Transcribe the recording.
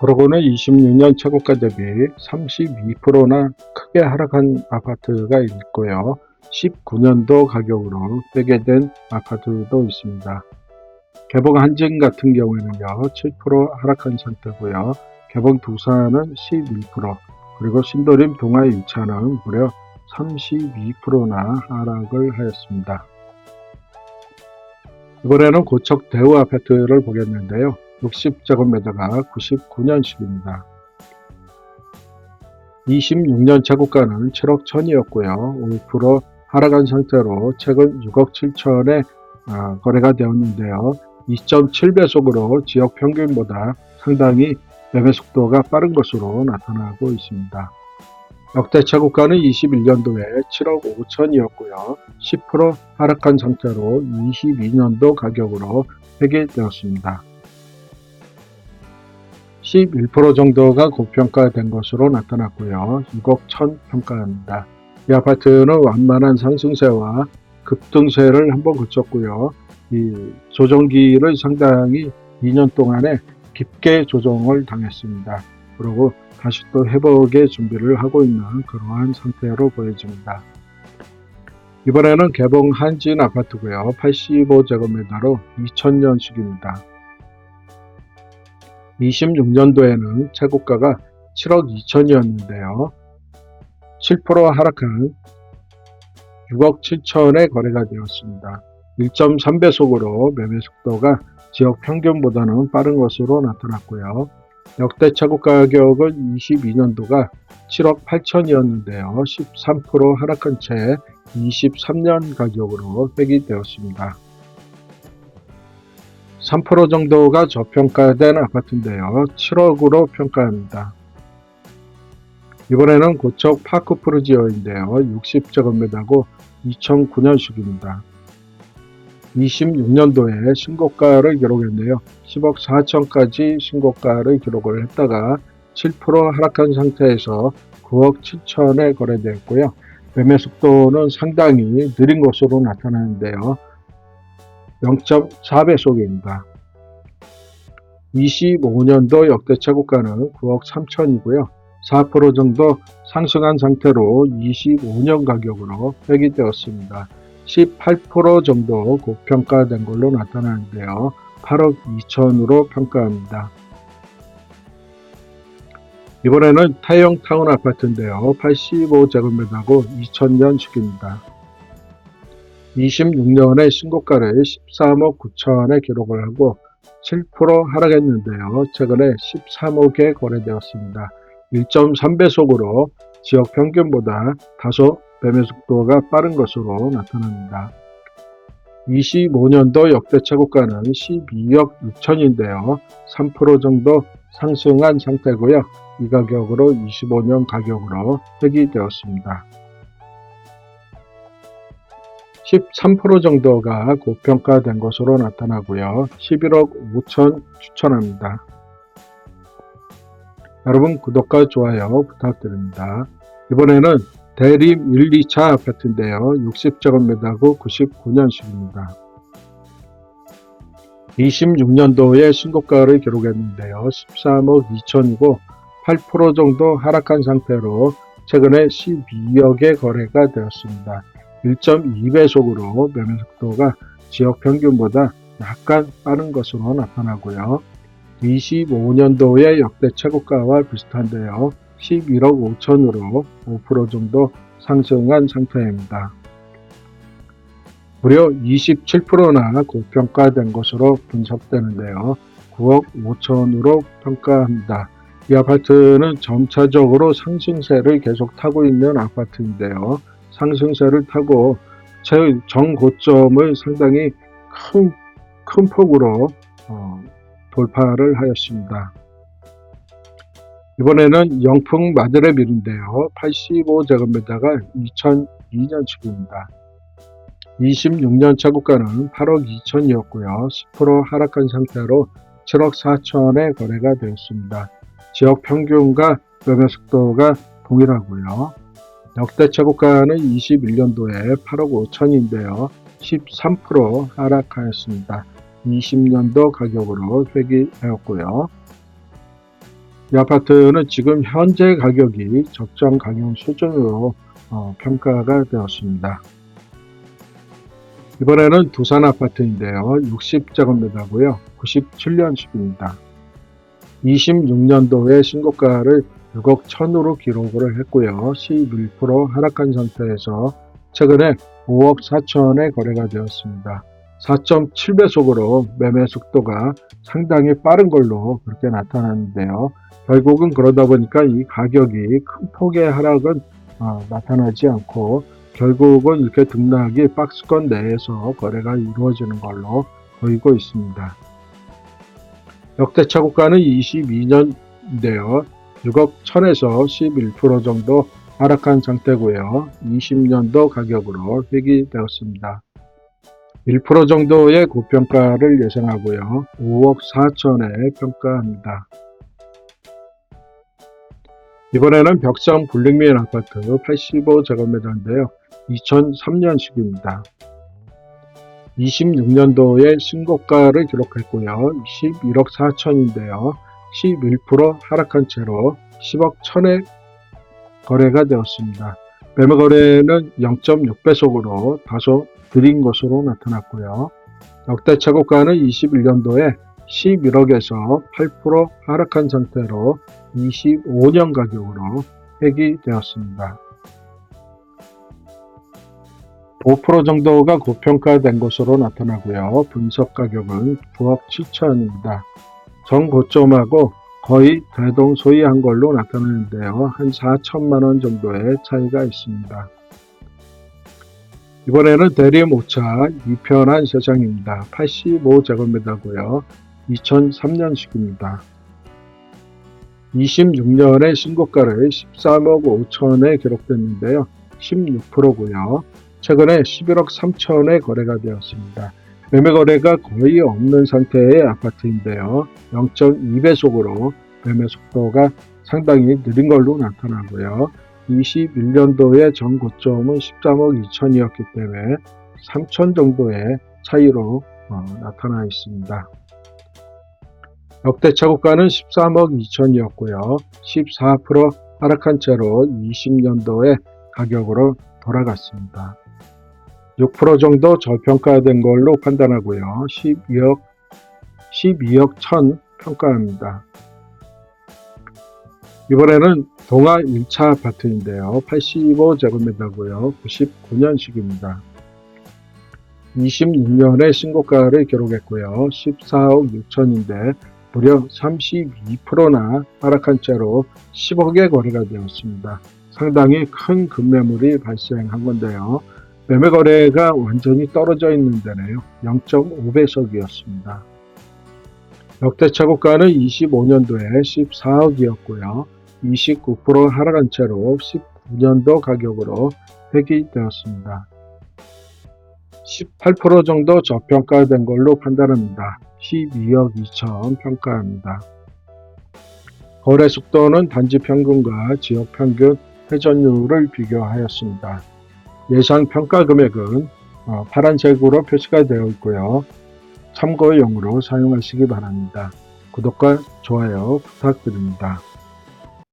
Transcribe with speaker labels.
Speaker 1: 고르고는 26년 최고가 대비 32%나 크게 하락한 아파트가 있고요. 19년도 가격으로 회계된 아파트도 있습니다. 개봉 한진 같은 경우에는요, 7% 하락한 상태고요. 개봉 두산은 11%, 그리고 신도림 동아 일차는 무려 32%나 하락을 하였습니다. 이번에는 고척 대우 아파트를 보겠는데요. 60제곱미터가 99년식입니다. 26년 최고가는 7억 1000이었고요. 5% 하락한 상태로 최근 6억 7천에 거래가 되었는데요. 2.7배속으로 지역 평균보다 상당히 매매 속도가 빠른 것으로 나타나고 있습니다. 역대 최고가는 21년도에 7억 5천이었고요. 10% 하락한 상태로 22년도 가격으로 회계되었습니다. 11% 정도가 고평가된 것으로 나타났고요. 6억 1000 평가합니다. 이 아파트는 완만한 상승세와 급등세를 한번 거쳤고요. 이 조정기를 상당히 2년 동안에 깊게 조정을 당했습니다. 그리고 다시 또 회복의 준비를 하고 있는 그러한 상태로 보여집니다. 이번에는 개봉 한진 아파트고요. 85제곱미터로 2000년식입니다. 26년도에는 최고가가 7억 2천이었는데요. 7% 하락한 6억 7천에 거래가 되었습니다. 1.3배속으로 매매 속도가 지역 평균보다는 빠른 것으로 나타났고요. 역대 최고가 가격은 22년도가 7억 8천이었는데요. 13% 하락한 채 23년 가격으로 회귀되었습니다. 3% 정도가 저평가된 아파트인데요. 7억으로 평가합니다. 이번에는 고척 파크 프루지오인데요. 60제곱미터고 2009년식입니다. 26년도에 신고가를 기록했는데요. 10억 4천까지 신고가를 기록을 했다가 7% 하락한 상태에서 9억 7천에 거래되었고요. 매매 속도는 상당히 느린 것으로 나타나는데요. 0.4배속입니다. 25년도 역대 최고가는 9억 3천이고요. 4% 정도 상승한 상태로 25년 가격으로 회귀되었습니다. 18% 정도 고평가된 걸로 나타나는데요. 8억 2천으로 평가합니다. 이번에는 타영 타운 아파트인데요. 85제곱미터고 2000년식입니다. 26년에 신고가를 13억 9천에 기록을 하고 7% 하락했는데요. 최근에 13억에 거래되었습니다. 1.3배속으로 지역 평균보다 다소 매매 속도가 빠른 것으로 나타납니다. 25년도 역대 최고가는 12억 6천인데요. 3% 정도 상승한 상태고요. 이 가격으로 25년 가격으로 회귀되었습니다. 13% 정도가 고평가된 것으로 나타나고요. 11억 5천 추천합니다. 여러분 구독과 좋아요 부탁드립니다. 이번에는 대림 1, 2차 아파트인데요. 60제곱미터고 99년식입니다. 26년도에 신고가를 기록했는데요. 13억 2천이고 8% 정도 하락한 상태로 최근에 12억에 거래가 되었습니다. 1.2배속으로 매매 속도가 지역 평균보다 약간 빠른 것으로 나타나고요. 25년도의 역대 최고가와 비슷한데요. 11억 5천으로 5% 정도 상승한 상태입니다. 무려 27%나 고평가된 것으로 분석되는데요. 9억 5천으로 평가합니다. 이 아파트는 점차적으로 상승세를 계속 타고 있는 아파트인데요. 상승세를 타고 정고점을 상당히 큰 폭으로 돌파를 하였습니다. 이번에는 영풍 마드레빌인데요. 85제곱미터가 2002년식입니다. 26년 최고가는 8억 2천이었고요. 10% 하락한 상태로 7억 4천에 거래가 되었습니다. 지역 평균과 매매 속도가 동일하고요. 역대 최고가는 21년도에 8억 5천인데요. 13% 하락하였습니다. 20년도 가격으로 회귀하였고요. 이 아파트는 지금 현재 가격이 적정 가격 수준으로 평가가 되었습니다. 이번에는 두산 아파트인데요. 60제곱미터고요. 97년식입니다. 26년도에 신고가를 6억 1천으로 기록을 했고요. 11% 하락한 상태에서 최근에 5억 4천에 거래가 되었습니다. 4.7배속으로 매매 속도가 상당히 빠른 걸로 그렇게 나타났는데요. 결국은 그러다 보니까 이 가격이 큰 폭의 하락은 나타나지 않고 결국은 이렇게 등락이 박스권 내에서 거래가 이루어지는 걸로 보이고 있습니다. 역대 최고가는 22년인데요. 6억 1천에서 11% 정도 하락한 상태고요. 20년도 가격으로 회귀되었습니다. 1% 정도의 고평가를 예상하고요. 5억 4천에 평가합니다. 이번에는 벽성 굴림면 아파트 85제곱미터인데요. 2003년식입니다. 26년도에 신고가를 기록했고요. 11억 4천인데요. 11% 하락한 채로 10억 1천에 거래가 되었습니다. 매매 거래는 0.6배속으로 다소 느린 것으로 나타났고요. 역대 최고가는 21년도에 11억에서 8% 하락한 상태로 25년 가격으로 회귀되었습니다. 5% 정도가 고평가된 것으로 나타나고요. 분석 가격은 9억 7천입니다. 정고점하고 거의 대동소이한 걸로 나타나는데요. 한 4천만원 정도의 차이가 있습니다. 이번에는 대림오차 2편한 세상입니다. 85제곱미터고요. 2003년식입니다. 26년에 신고가를 13억 5천에 기록됐는데요. 16%고요. 최근에 11억 3천에 거래가 되었습니다. 매매 거래가 거의 없는 상태의 아파트인데요. 0.2배속으로 매매 속도가 상당히 느린 걸로 나타나고요. 21년도의 전고점은 13억 2천이었기 때문에 3천 정도의 차이로 나타나 있습니다. 역대 최고가는 13억 2천이었고요. 14% 하락한 채로 20년도의 가격으로 돌아갔습니다. 6% 정도 저평가된 걸로 판단하고요. 12억 1천 평가합니다. 이번에는 동아 1차 아파트인데요. 85제곱미터고요. 99년식입니다. 26년에 신고가를 기록했고요. 14억 6천인데 무려 32%나 하락한 채로 10억에 거래가 되었습니다. 상당히 큰 급매물이 발생한 건데요. 매매 거래가 완전히 떨어져 있는 데네요. 0.5배속이었습니다. 역대 최고가는 25년도에 14억이었고요. 29% 하락한 채로 19년도 가격으로 회귀되었습니다. 18% 정도 저평가된 걸로 판단합니다. 12억 2천 평가합니다. 거래 속도는 단지 평균과 지역 평균 회전율을 비교하였습니다. 예상 평가 금액은 파란색으로 표시가 되어 있고요. 참고용으로 사용하시기 바랍니다. 구독과 좋아요 부탁드립니다.